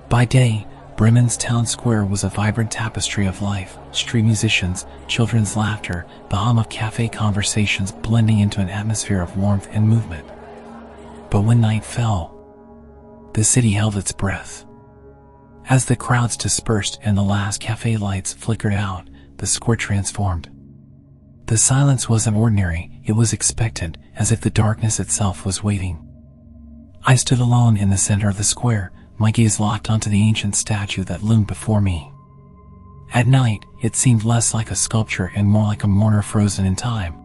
By day, Bremen's town square was a vibrant tapestry of life, street musicians, children's laughter, the hum of cafe conversations blending into an atmosphere of warmth and movement. But when night fell, the city held its breath. As the crowds dispersed and the last cafe lights flickered out, the square transformed. The silence wasn't ordinary, it was expectant, as if the darkness itself was waiting. I stood alone in the center of the square, my gaze locked onto the ancient statue that loomed before me. At night, it seemed less like a sculpture and more like a mourner frozen in time.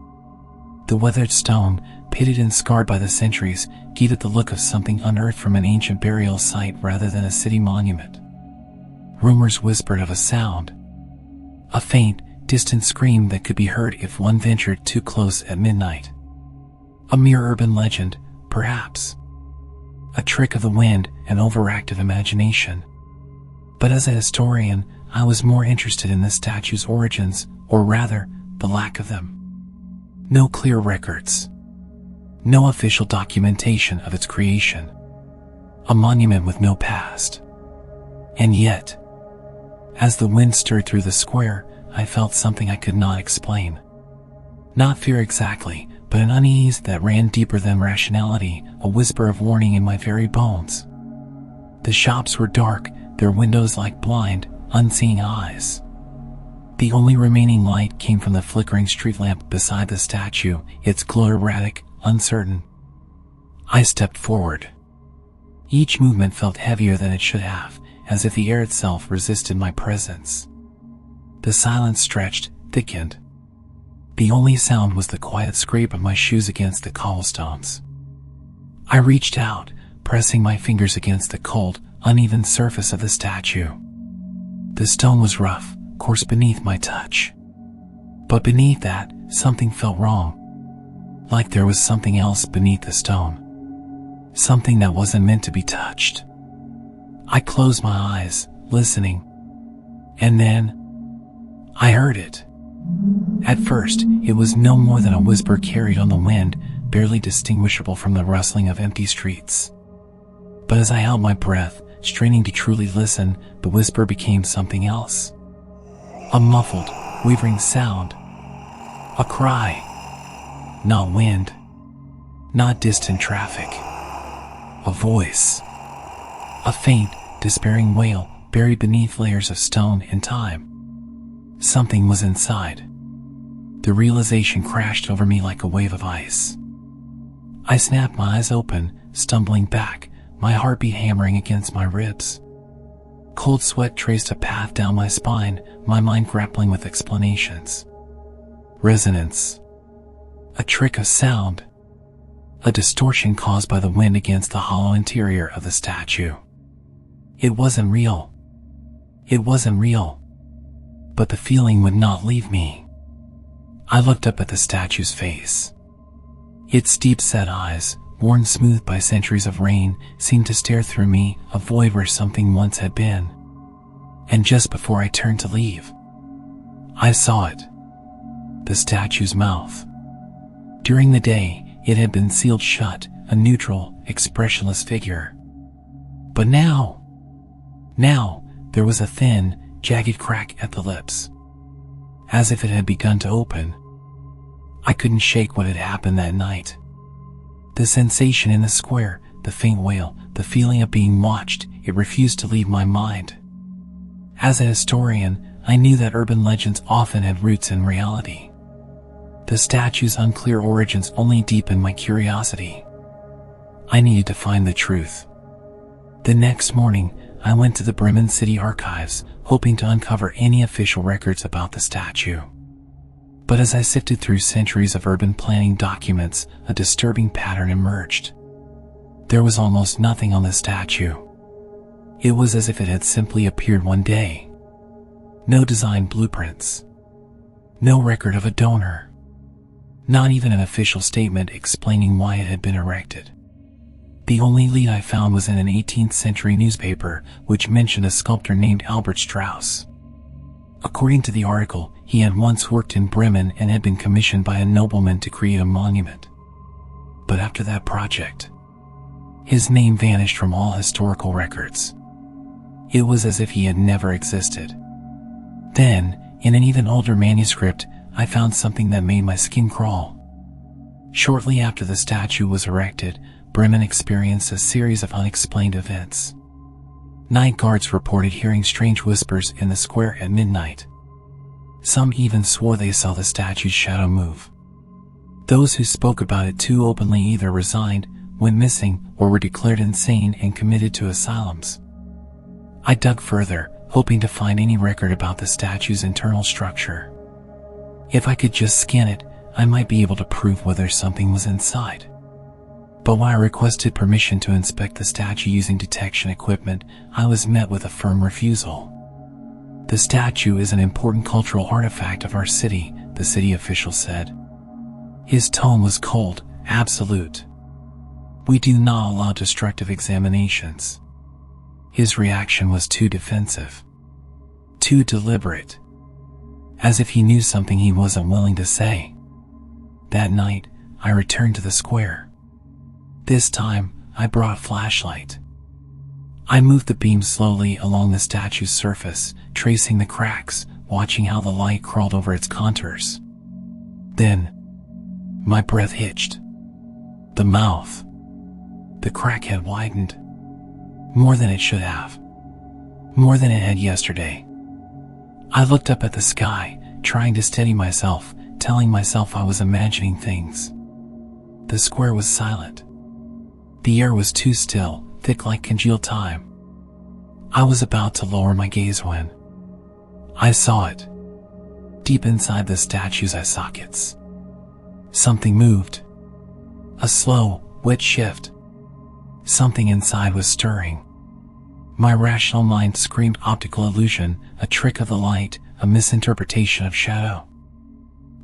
The weathered stone, pitted and scarred by the centuries, gave it the look of something unearthed from an ancient burial site rather than a city monument. Rumors whispered of a sound, a faint, distant scream that could be heard if one ventured too close at midnight. A mere urban legend, perhaps. A trick of the wind, an overactive imagination. But as a historian, I was more interested in the statue's origins, or rather, the lack of them. No clear records. No official documentation of its creation. A monument with no past. And yet, as the wind stirred through the square, I felt something I could not explain. Not fear exactly, but an unease that ran deeper than rationality, a whisper of warning in my very bones. The shops were dark, their windows like blind, unseeing eyes. The only remaining light came from the flickering street lamp beside the statue, its glow erratic, uncertain. I stepped forward. Each movement felt heavier than it should have, as if the air itself resisted my presence. The silence stretched, thickened. The only sound was the quiet scrape of my shoes against the cobblestones. I reached out, pressing my fingers against the cold, uneven surface of the statue. The stone was rough, coarse beneath my touch. But beneath that, something felt wrong. Like there was something else beneath the stone. Something that wasn't meant to be touched. I closed my eyes, listening. And then, I heard it. At first, it was no more than a whisper carried on the wind, barely distinguishable from the rustling of empty streets. But as I held my breath, straining to truly listen, the whisper became something else. A muffled, wavering sound. A cry. Not wind. Not distant traffic. A voice. A faint, despairing wail, buried beneath layers of stone and time. Something was inside. The realization crashed over me like a wave of ice. I snapped my eyes open, stumbling back, my heartbeat hammering against my ribs. Cold sweat traced a path down my spine, my mind grappling with explanations. Resonance. A trick of sound. A distortion caused by the wind against the hollow interior of the statue. It wasn't real. It wasn't real. But the feeling would not leave me. I looked up at the statue's face. Its deep-set eyes, worn smooth by centuries of rain, seemed to stare through me, a void where something once had been. And just before I turned to leave, I saw it. The statue's mouth. During the day, it had been sealed shut, a neutral, expressionless figure. But now, there was a thin, jagged crack at the lips. As if it had begun to open. I couldn't shake what had happened that night. The sensation in the square, the faint wail, the feeling of being watched, it refused to leave my mind. As a historian, I knew that urban legends often had roots in reality. The statue's unclear origins only deepened my curiosity. I needed to find the truth. The next morning, I went to the Bremen City Archives, hoping to uncover any official records about the statue. But as I sifted through centuries of urban planning documents, a disturbing pattern emerged. There was almost nothing on the statue. It was as if it had simply appeared one day. No design blueprints. No record of a donor. Not even an official statement explaining why it had been erected. The only lead I found was in an 18th century newspaper, which mentioned a sculptor named Albert Strauss. According to the article, he had once worked in Bremen and had been commissioned by a nobleman to create a monument. But after that project, his name vanished from all historical records. It was as if he had never existed. Then, in an even older manuscript, I found something that made my skin crawl. Shortly after the statue was erected, Bremen experienced a series of unexplained events. Night guards reported hearing strange whispers in the square at midnight. Some even swore they saw the statue's shadow move. Those who spoke about it too openly either resigned, went missing, or were declared insane and committed to asylums. I dug further, hoping to find any record about the statue's internal structure. If I could just scan it, I might be able to prove whether something was inside. But when I requested permission to inspect the statue using detection equipment, I was met with a firm refusal. The statue is an important cultural artifact of our city, the city official said. His tone was cold, absolute. We do not allow destructive examinations. His reaction was too defensive. Too deliberate. As if he knew something he wasn't willing to say. That night, I returned to the square. This time, I brought a flashlight. I moved the beam slowly along the statue's surface, tracing the cracks, watching how the light crawled over its contours. Then, my breath hitched. The mouth. The crack had widened. More than it should have. More than it had yesterday. I looked up at the sky, trying to steady myself, telling myself I was imagining things. The square was silent. The air was too still, thick like congealed time. I was about to lower my gaze when I saw it. Deep inside the statue's eye sockets. Something moved. A slow, wet shift. Something inside was stirring. My rational mind screamed optical illusion, a trick of the light, a misinterpretation of shadow.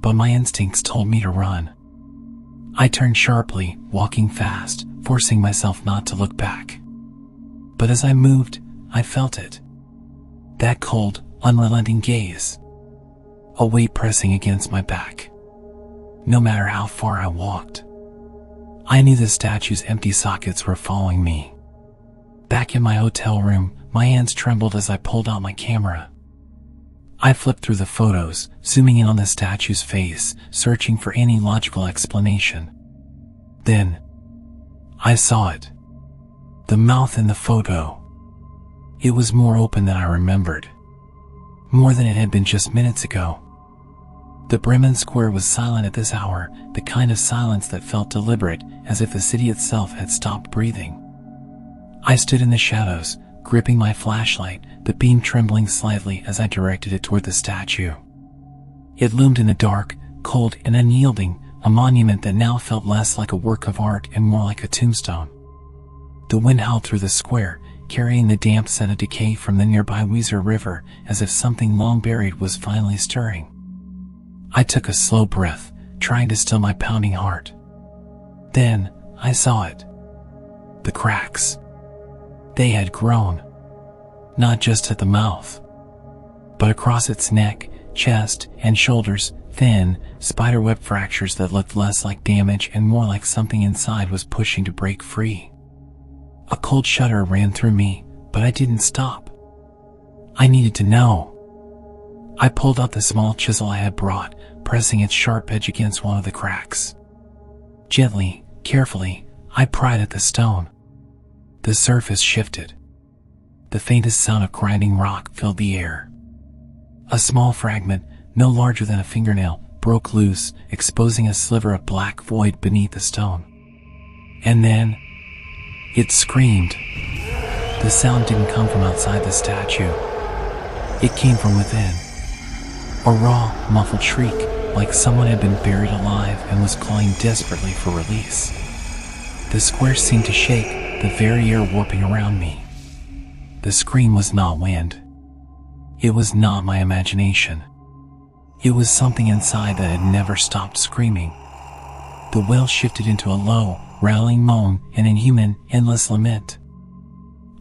But my instincts told me to run. I turned sharply, walking fast, forcing myself not to look back. But as I moved, I felt it. That cold, unrelenting gaze. A weight pressing against my back. No matter how far I walked, I knew the statue's empty sockets were following me. Back in my hotel room, my hands trembled as I pulled out my camera. I flipped through the photos, zooming in on the statue's face, searching for any logical explanation. Then, I saw it. The mouth in the photo. It was more open than I remembered. More than it had been just minutes ago. The Bremen square was silent at this hour, the kind of silence that felt deliberate, as if the city itself had stopped breathing. I stood in the shadows, gripping my flashlight, the beam trembling slightly as I directed it toward the statue. It loomed in the dark, cold and unyielding, a monument that now felt less like a work of art and more like a tombstone. The wind howled through the square, carrying the damp scent of decay from the nearby Weser River, as if something long buried was finally stirring. I took a slow breath, trying to still my pounding heart. Then, I saw it. The cracks. They had grown. Not just at the mouth, but across its neck, chest, and shoulders, thin, spiderweb fractures that looked less like damage and more like something inside was pushing to break free. A cold shudder ran through me, but I didn't stop. I needed to know. I pulled out the small chisel I had brought, pressing its sharp edge against one of the cracks. Gently, carefully, I pried at the stone. The surface shifted. The faintest sound of grinding rock filled the air. A small fragment, no larger than a fingernail, broke loose, exposing a sliver of black void beneath the stone. And then, it screamed. The sound didn't come from outside the statue. It came from within. A raw, muffled shriek, like someone had been buried alive and was clawing desperately for release. The square seemed to shake, the very air warping around me. The scream was not wind. It was not my imagination. It was something inside that had never stopped screaming. The wail shifted into a low, rattling moan, an inhuman, endless lament.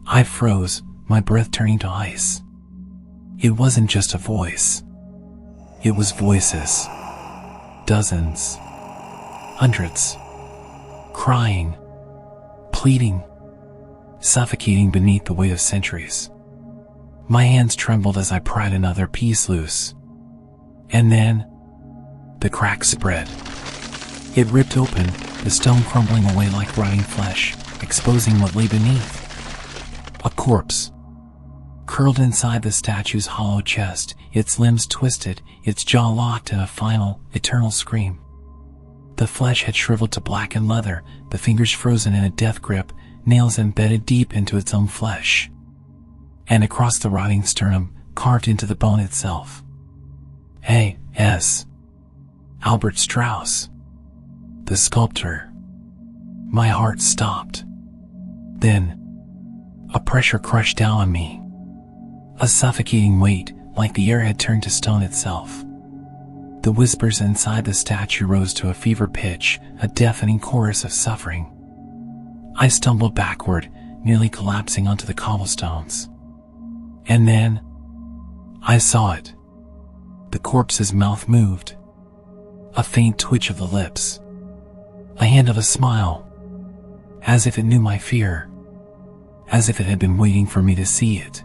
I froze, my breath turning to ice. It wasn't just a voice. It was voices. Dozens. Hundreds. Crying. Pleading. Suffocating beneath the weight of centuries. My hands trembled as I pried another piece loose. And then, the crack spread. It ripped open, the stone crumbling away like rotting flesh, exposing what lay beneath. A corpse. Curled inside the statue's hollow chest, its limbs twisted, its jaw locked in a final, eternal scream. The flesh had shriveled to blackened leather, the fingers frozen in a death grip, nails embedded deep into its own flesh. And across the rotting sternum, carved into the bone itself. A.S. Albert Strauss. The sculptor. My heart stopped. Then, a pressure crushed down on me. A suffocating weight, like the air had turned to stone itself. The whispers inside the statue rose to a fever pitch, a deafening chorus of suffering. I stumbled backward, nearly collapsing onto the cobblestones. And then, I saw it. The corpse's mouth moved. A faint twitch of the lips. A hint of a smile. As if it knew my fear. As if it had been waiting for me to see it.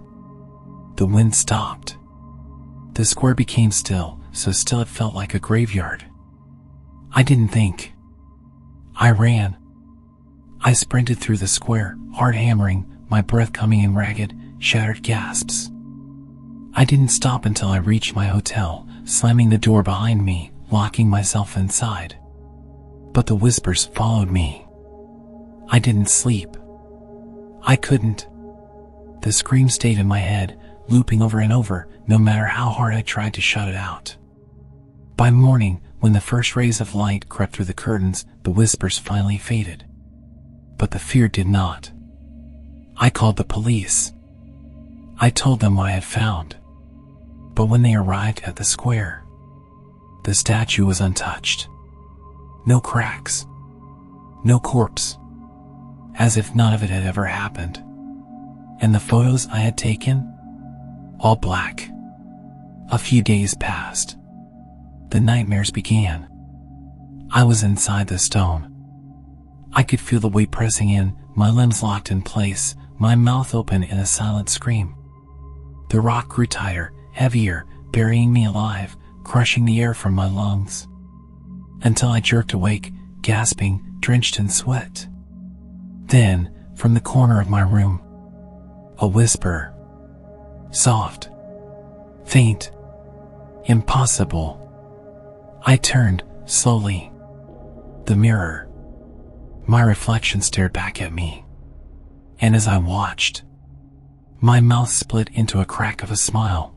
The wind stopped. The square became still, so still it felt like a graveyard. I didn't think. I ran. I sprinted through the square, heart hammering, my breath coming in ragged, shattered gasps. I didn't stop until I reached my hotel, slamming the door behind me, locking myself inside. But the whispers followed me. I didn't sleep. I couldn't. The scream stayed in my head, looping over and over, no matter how hard I tried to shut it out. By morning, when the first rays of light crept through the curtains, the whispers finally faded. But the fear did not. I called the police. I told them what I had found. But when they arrived at the square, the statue was untouched. No cracks. No corpse. As if none of it had ever happened. And the photos I had taken? All black. A few days passed. The nightmares began. I was inside the stone. I could feel the weight pressing in, my limbs locked in place, my mouth open in a silent scream. The rock grew tighter, heavier, burying me alive, crushing the air from my lungs. Until I jerked awake, gasping, drenched in sweat. Then, from the corner of my room, a whisper. Soft. Faint. Impossible. I turned, slowly. The mirror. My reflection stared back at me. And as I watched, my mouth split into a crack of a smile.